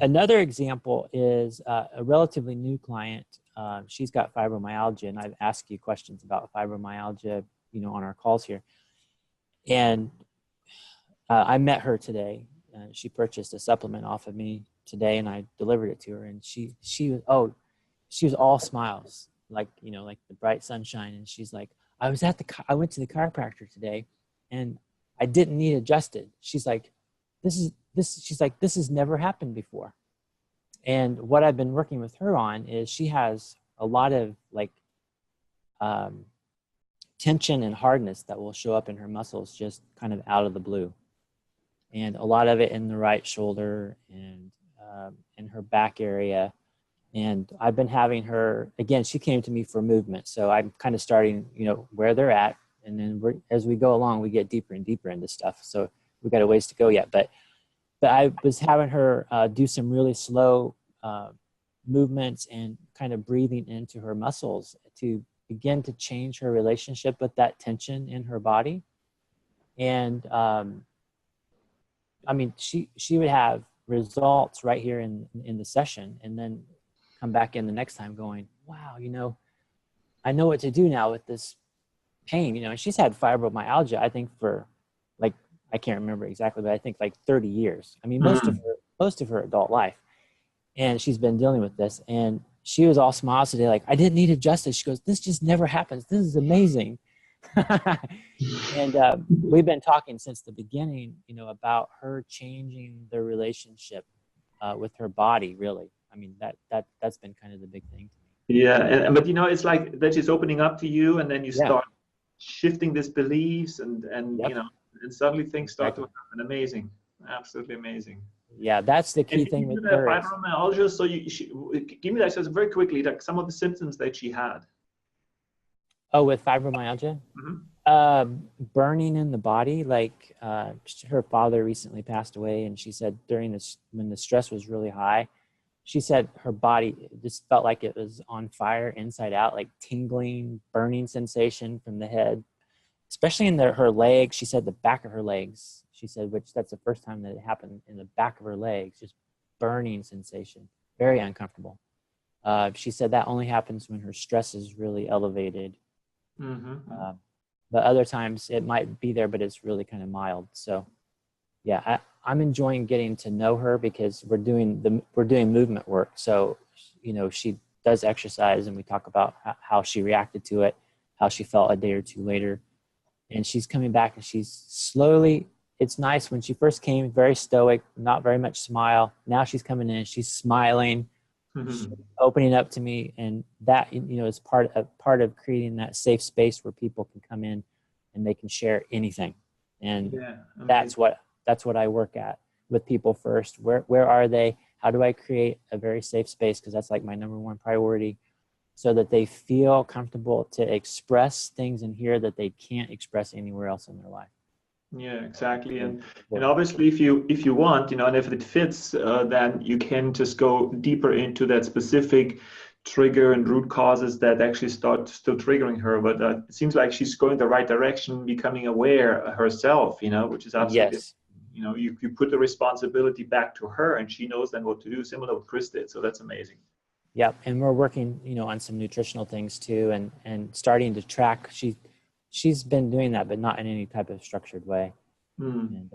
Another example is a relatively new client. She's got fibromyalgia, and I've asked you questions about fibromyalgia, on our calls here. And I met her today. She purchased a supplement off of me today, and I delivered it to her. And she was all smiles, like like the bright sunshine. And she's like, I went to the chiropractor today, and I didn't need adjusted. She's like, this has never happened before. And what I've been working with her on is she has a lot of tension and hardness that will show up in her muscles just kind of out of the blue. And a lot of it in the right shoulder and in her back area. And I've been having her, again, she came to me for movement. So I'm kind of starting, where they're at. And then as we go along, we get deeper and deeper into stuff. So we've got a ways to go yet. But I was having her do some really slow movements and kind of breathing into her muscles to begin to change her relationship with that tension in her body. And she would have results right here in the session, and then come back in the next time going, wow, I know what to do now with this pain, and she's had fibromyalgia, I think for I can't remember exactly, but I think 30 years. I mean, most of her adult life. And she's been dealing with this. And she was all smiles today, like, I didn't need adjusted. She goes, this just never happens. This is amazing. And we've been talking since the beginning, about her changing the relationship with her body, really. I mean, that's been kind of the big thing to me. Yeah, but it's like that she's opening up to you, and then you start shifting these beliefs, and and suddenly things start to happen. Amazing, absolutely amazing. Yeah, that's the key thing with her. Fibromyalgia. So give me that just very quickly, like some of the symptoms that she had. Oh, with fibromyalgia, burning in the body. Like her father recently passed away, and she said when the stress was really high, she said her body just felt like it was on fire inside out, like tingling, burning sensation from the head. Especially in her legs. She said the back of her legs. She said, which that's the first time that it happened, in the back of her legs, just burning sensation, very uncomfortable. She said that only happens when her stress is really elevated. But other times it might be there, but it's really kind of mild. So yeah, I'm enjoying getting to know her because we're doing movement work. So, she does exercise, and we talk about how she reacted to it, how she felt a day or two later. And she's coming back, and she's slowly, it's nice. When she first came, very stoic, not very much smile. Now she's coming in, she's smiling, she's opening up to me. And that, is part of creating that safe space where people can come in and they can share anything. And that's what I work at with people first. Where are they? How do I create a very safe space? Because that's my number one priority, so that they feel comfortable to express things in here that they can't express anywhere else in their life. Yeah, exactly. And obviously, if you want, and if it fits, then you can just go deeper into that specific trigger and root causes that actually start still triggering her. But it seems like she's going the right direction, becoming aware herself, which is absolutely, you put the responsibility back to her, and she knows then what to do, similar to what Chris did. So that's amazing. Yeah, and we're working, on some nutritional things too, and starting to track. She's been doing that, but not in any type of structured way. And